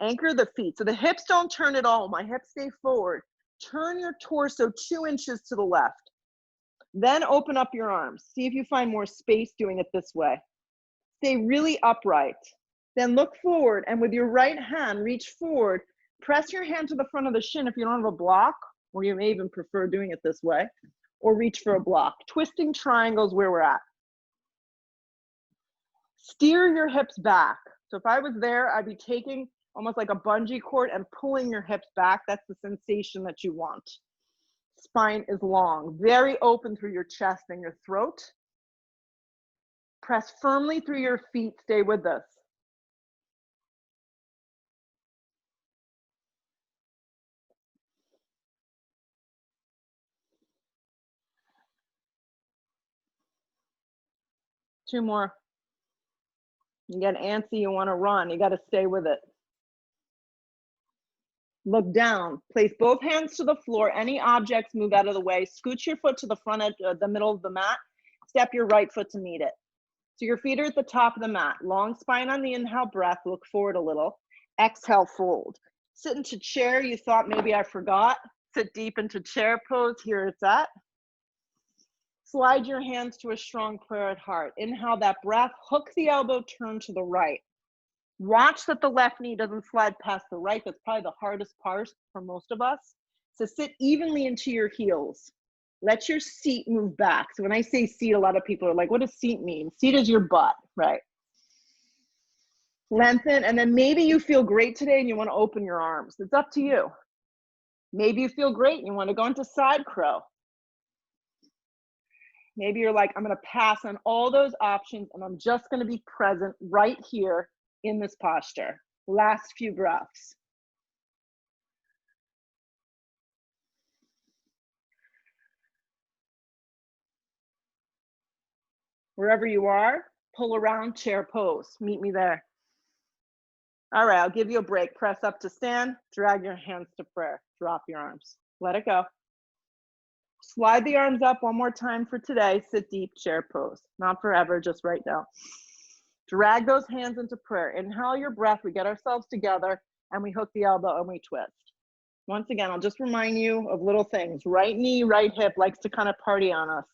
Anchor the feet. So the hips don't turn at all. My hips stay forward. Turn your torso 2 inches to the left. Then open up your arms. See if you find more space doing it this way. Stay really upright. Then look forward, and with your right hand, reach forward. Press your hand to the front of the shin if you don't have a block, or you may even prefer doing it this way, or reach for a block. Twisting triangles where we're at. Steer your hips back. So if I was there, I'd be taking almost like a bungee cord and pulling your hips back. That's the sensation that you want. Spine is long, very open through your chest and your throat. Press firmly through your feet. Stay with us. Two more. You get antsy, you want to run. You got to stay with it. Look down. Place both hands to the floor. Any objects move out of the way. Scoot your foot to the front edge, the middle of the mat. Step your right foot to meet it. So your feet are at the top of the mat. Long spine on the inhale breath. Look forward a little. Exhale, fold. Sit into chair. You thought maybe I forgot. Sit deep into chair pose. Here it's at. Slide your hands to a strong prayer at heart. Inhale that breath. Hook the elbow, turn to the right. Watch that the left knee doesn't slide past the right. That's probably the hardest part for most of us. So sit evenly into your heels. Let your seat move back. So when I say seat, a lot of people are like, what does seat mean? Seat is your butt, right? Lengthen, and then maybe you feel great today and you want to open your arms. It's up to you. Maybe you feel great and you want to go into side crow. Maybe you're like, I'm going to pass on all those options and I'm just going to be present right here in this posture. Last few breaths. Wherever you are, pull around, chair pose. Meet me there. All right, I'll give you a break. Press up to stand, drag your hands to prayer. Drop your arms. Let it go. Slide the arms up one more time for today. Sit deep, chair pose. Not forever, just right now. Drag those hands into prayer. Inhale your breath. We get ourselves together and we hook the elbow and we twist. Once again, I'll just remind you of little things. Right knee, right hip likes to kind of party on us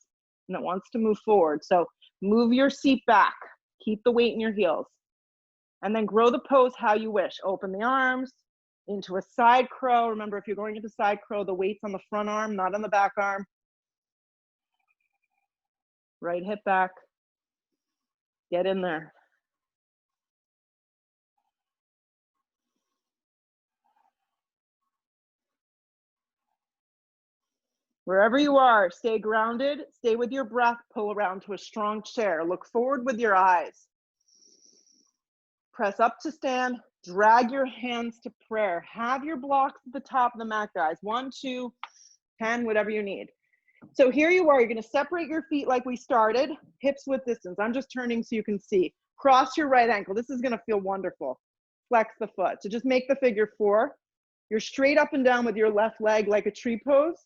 and it wants to move forward. So move your seat back. Keep the weight in your heels. And then grow the pose how you wish. Open the arms into a side crow. Remember, if you're going into side crow, the weight's on the front arm, not on the back arm. Right hip back. Get in there. Wherever you are, stay grounded, stay with your breath, pull around to a strong chair. Look forward with your eyes. Press up to stand, drag your hands to prayer. Have your blocks at the top of the mat, guys. 1, 2, 10, whatever you need. So here you are, you're gonna separate your feet like we started, hips width distance. I'm just turning so you can see. Cross your right ankle. This is gonna feel wonderful. Flex the foot. So just make the figure 4. You're straight up and down with your left leg like a tree pose,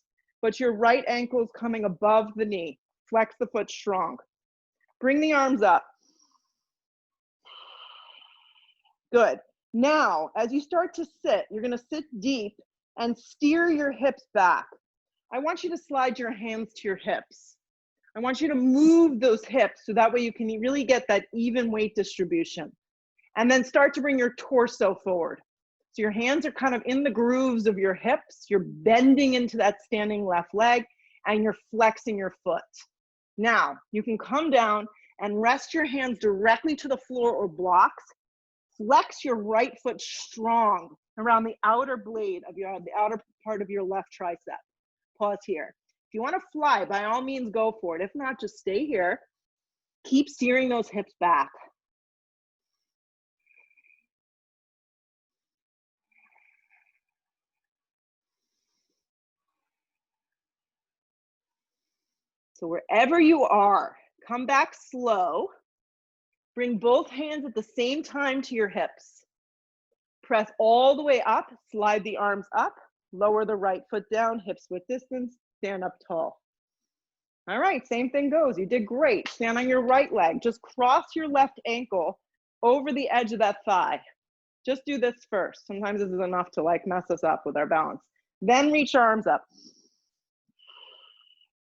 but your right ankle is coming above the knee. Flex the foot strong. Bring the arms up. Good. Now, as you start to sit, you're gonna sit deep and steer your hips back. I want you to slide your hands to your hips. I want you to move those hips so that way you can really get that even weight distribution. And then start to bring your torso forward. So your hands are kind of in the grooves of your hips. You're bending into that standing left leg and you're flexing your foot. Now, you can come down and rest your hands directly to the floor or blocks. Flex your right foot strong around the outer blade of the outer part of your left tricep. Pause here. If you want to fly, by all means, go for it. If not, just stay here. Keep steering those hips back. So wherever you are, come back slow. Bring both hands at the same time to your hips. Press all the way up, slide the arms up, lower the right foot down, hips width distance, stand up tall. All right, same thing goes. You did great. Stand on your right leg. Just cross your left ankle over the edge of that thigh. Just do this first. Sometimes this is enough to like mess us up with our balance. Then reach your arms up.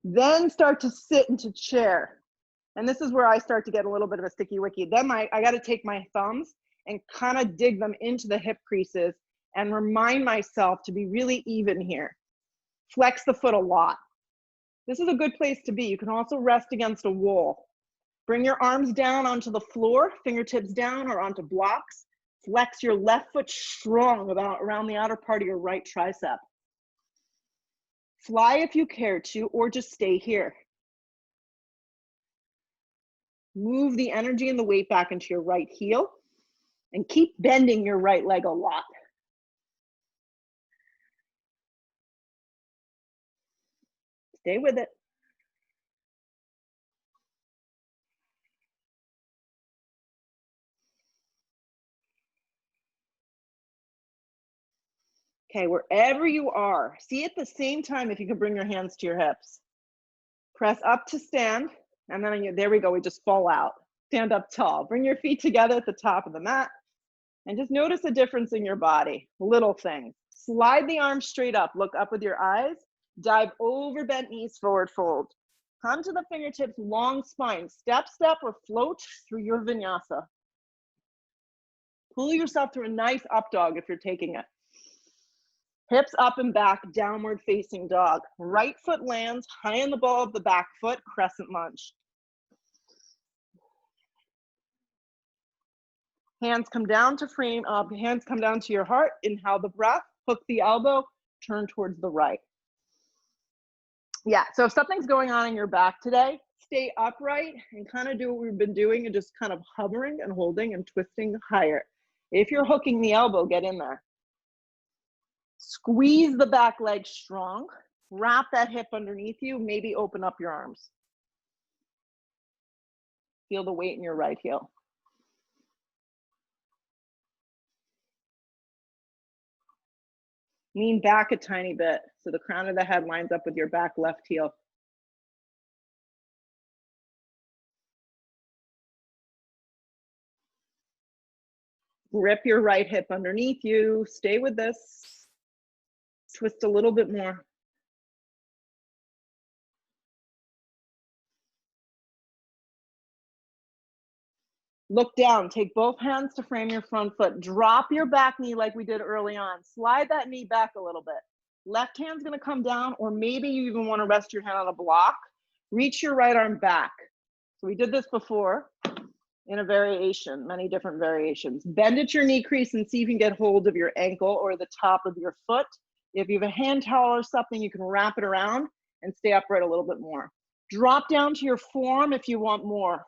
Then start to sit into chair. And this is where I start to get a little bit of a sticky wicky. Then I got to take my thumbs and kind of dig them into the hip creases and remind myself to be really even here. Flex the foot a lot. This is a good place to be. You can also rest against a wall. Bring your arms down onto the floor, fingertips down or onto blocks. Flex your left foot strong around the outer part of your right tricep. Fly if you care to, or just stay here. Move the energy and the weight back into your right heel and keep bending your right leg a lot. Stay with it. Okay, wherever you are, see at the same time if you can bring your hands to your hips. Press up to stand, and then there we go, we just fall out. Stand up tall. Bring your feet together at the top of the mat, and just notice the difference in your body, little things. Slide the arms straight up, look up with your eyes, dive over bent knees, forward fold. Come to the fingertips, long spine, step, step, or float through your vinyasa. Pull yourself to a nice up dog if you're taking it. Hips up and back, downward facing dog. Right foot lands high in the ball of the back foot, crescent lunge. Hands come down to frame up, hands come down to your heart. Inhale the breath, hook the elbow, turn towards the right. Yeah, so if something's going on in your back today, stay upright and kind of do what we've been doing and just kind of hovering and holding and twisting higher. If you're hooking the elbow, get in there. Squeeze the back leg strong. Wrap that hip underneath you. Maybe open up your arms. Feel the weight in your right heel. Lean back a tiny bit so the crown of the head lines up with your back left heel. Grip your right hip underneath you. Stay with this. Twist a little bit more. Look down, take both hands to frame your front foot. Drop your back knee like we did early on. Slide that knee back a little bit. Left hand's gonna come down, or maybe you even wanna rest your hand on a block. Reach your right arm back. So we did this before in a variation, many different variations. Bend at your knee crease and see if you can get hold of your ankle or the top of your foot. If you have a hand towel or something, you can wrap it around and stay upright a little bit more. Drop down to your forearm if you want more.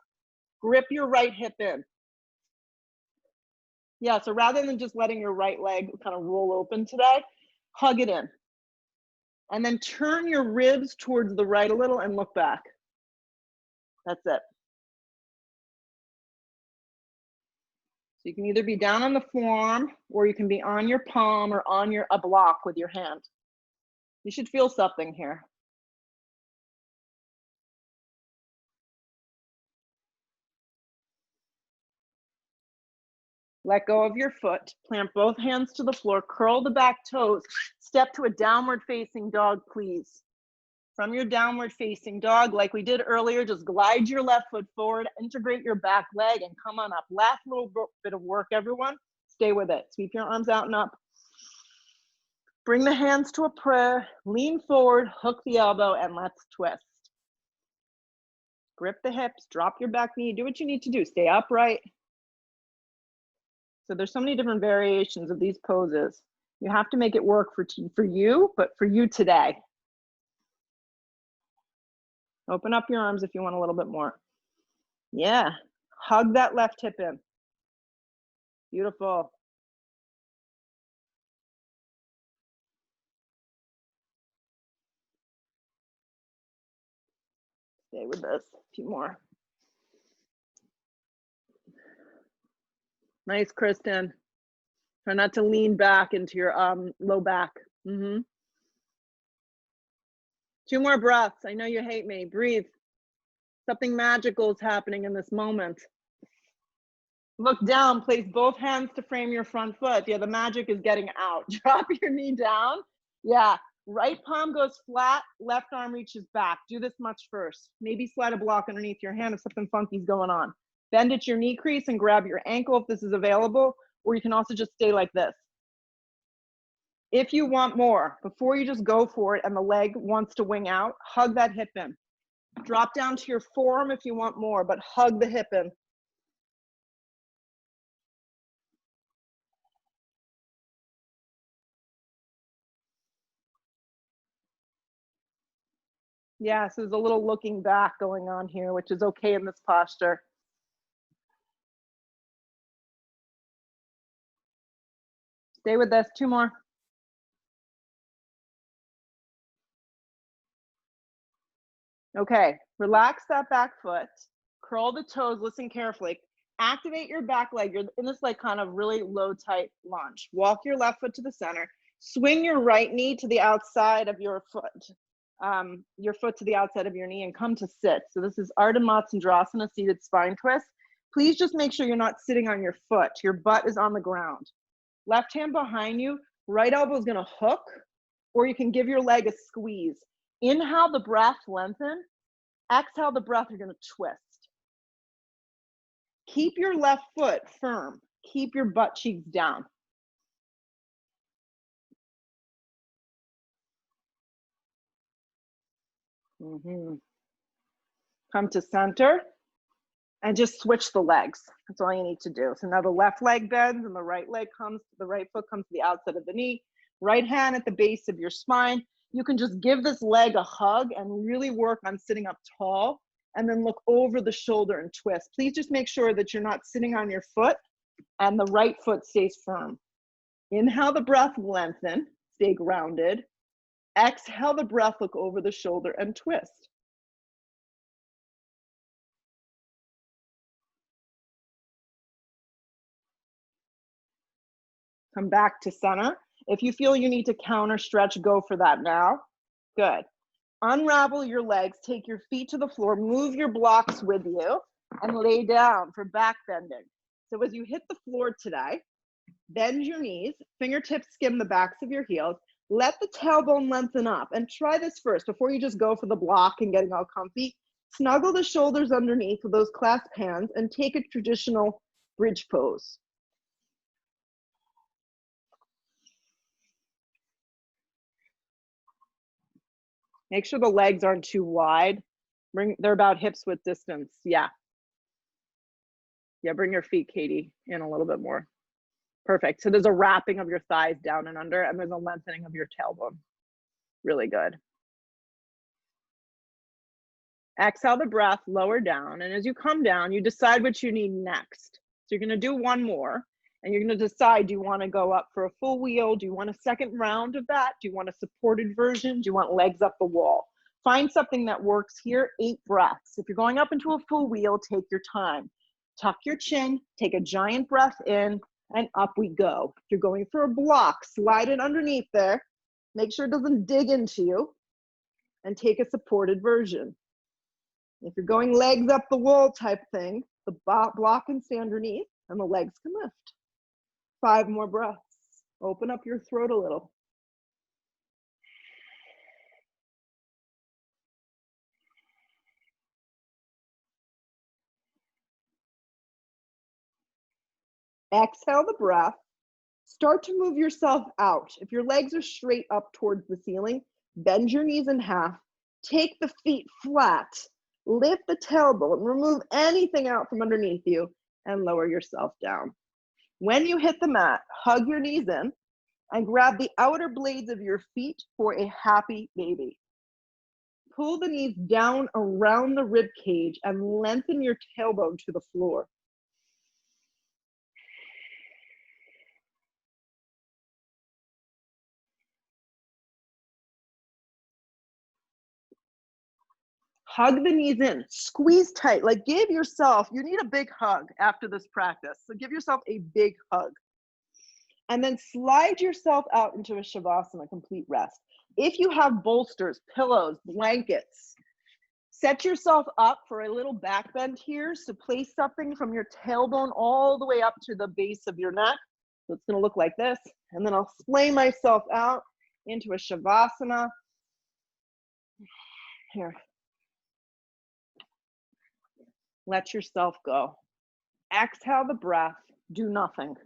Grip your right hip in. Yeah, so rather than just letting your right leg kind of roll open today, hug it in. And then turn your ribs towards the right a little and look back. That's it. So you can either be down on the forearm or you can be on your palm or on a block with your hand. You should feel something here. Let go of your foot, plant both hands to the floor, curl the back toes, step to a downward facing dog, please. From your downward facing dog, like we did earlier, just glide your left foot forward, integrate your back leg, and come on up. Last little bit of work, everyone. Stay with it. Sweep your arms out and up. Bring the hands to a prayer, lean forward, hook the elbow, and let's twist. Grip the hips, drop your back knee, do what you need to do. Stay upright. So there's so many different variations of these poses. You have to make it work for you, but for you today. Open up your arms if you want a little bit more. Yeah, hug that left hip in. Beautiful. Stay with this, a few more. Nice, Kristen. Try not to lean back into your low back. Two more breaths. I know you hate me. Breathe. Something magical is happening in this moment. Look down, place both hands to frame your front foot. Yeah, the magic is getting out. Drop your knee down. Yeah, right palm goes flat, left arm reaches back. Do this much first. Maybe slide a block underneath your hand if something funky is going on. Bend at your knee crease and grab your ankle if this is available, or you can also just stay like this. If you want more, before you just go for it and the leg wants to wing out, hug that hip in. Drop down to your forearm if you want more, but hug the hip in. Yeah, so there's a little looking back going on here, which is okay in this posture. Stay with this, two more. Okay, relax that back foot, curl the toes, listen carefully. Activate your back leg. You're in this like kind of really low tight lunge. Walk your left foot to the center. Swing your right knee to the outside of your foot to the outside of your knee and come to sit. So this is Ardha Matsyendrasana, seated spine twist. Please just make sure you're not sitting on your foot. Your butt is on the ground. Left hand behind you, right elbow is gonna hook, or you can give your leg a squeeze. Inhale the breath, lengthen. Exhale the breath, you're gonna twist. Keep your left foot firm. Keep your butt cheeks down. Come to center and just switch the legs. That's all you need to do. So now the left leg bends and the right foot comes to the outside of the knee, right hand at the base of your spine. You can just give this leg a hug and really work on sitting up tall, and then look over the shoulder and twist. Please just make sure that you're not sitting on your foot and the right foot stays firm. Inhale the breath, lengthen, stay grounded. Exhale the breath, look over the shoulder and twist. Come back to center. If you feel you need to counter stretch, go for that now. Good. Unravel your legs, take your feet to the floor, move your blocks with you, and lay down for back bending. So as you hit the floor today, bend your knees, fingertips skim the backs of your heels, let the tailbone lengthen up, and try this first before you just go for the block and getting all comfy. Snuggle the shoulders underneath with those clasped hands and take a traditional bridge pose. Make sure the legs aren't too wide. They're about hips width distance. Yeah. Yeah, bring your feet, Katie, in a little bit more. Perfect. So there's a wrapping of your thighs down and under, and there's a lengthening of your tailbone. Really good. Exhale the breath, lower down. And as you come down, you decide what you need next. So you're gonna do one more, and you're gonna decide, do you wanna go up for a full wheel? Do you want a second round of that? Do you want a supported version? Do you want legs up the wall? Find something that works here. 8 breaths. If you're going up into a full wheel, take your time. Tuck your chin, take a giant breath in, and up we go. If you're going for a block, slide it underneath there. Make sure it doesn't dig into you, and take a supported version. If you're going legs up the wall type thing, the block can stay underneath and the legs can lift. 5 more breaths. Open up your throat a little. Exhale the breath. Start to move yourself out. If your legs are straight up towards the ceiling, bend your knees in half. Take the feet flat. Lift the tailbone. Remove anything out from underneath you and lower yourself down. When you hit the mat, hug your knees in and grab the outer blades of your feet for a happy baby. Pull the knees down around the rib cage and lengthen your tailbone to the floor. Hug the knees in, squeeze tight, like give yourself, you need a big hug after this practice. So give yourself a big hug. And then slide yourself out into a Shavasana, complete rest. If you have bolsters, pillows, blankets, set yourself up for a little back bend here. So place something from your tailbone all the way up to the base of your neck. So it's gonna look like this. And then I'll splay myself out into a Shavasana. Here. Let yourself go. Exhale the breath, do nothing.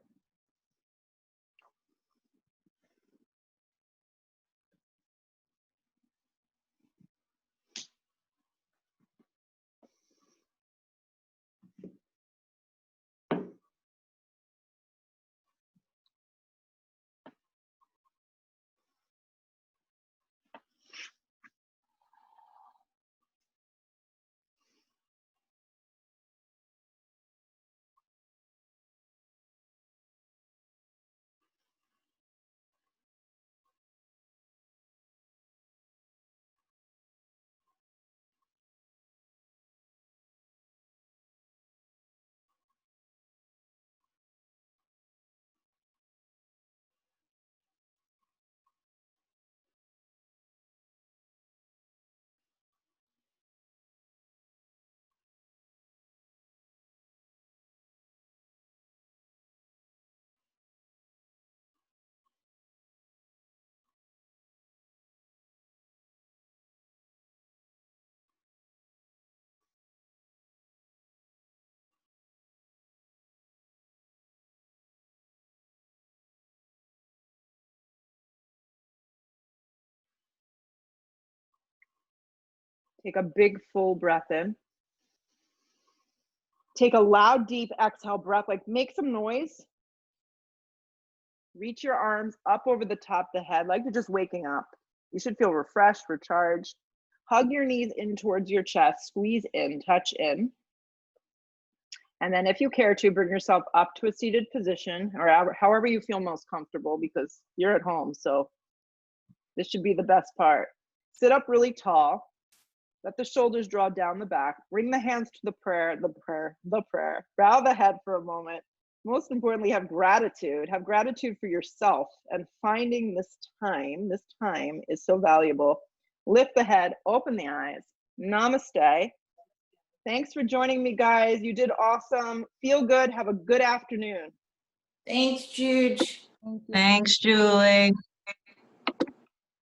Take a big full breath in. Take a loud, deep exhale breath, like make some noise. Reach your arms up over the top of the head, like you're just waking up. You should feel refreshed, recharged. Hug your knees in towards your chest, squeeze in, touch in. And then if you care to, bring yourself up to a seated position, or however you feel most comfortable, because you're at home, so this should be the best part. Sit up really tall. Let the shoulders draw down the back. Bring the hands to the prayer. Bow the head for a moment. Most importantly, have gratitude. Have gratitude for yourself and finding this time. This time is so valuable. Lift the head, open the eyes. Namaste. Thanks for joining me, guys. You did awesome. Feel good. Have a good afternoon. Thanks, Juge. Thanks, Julie.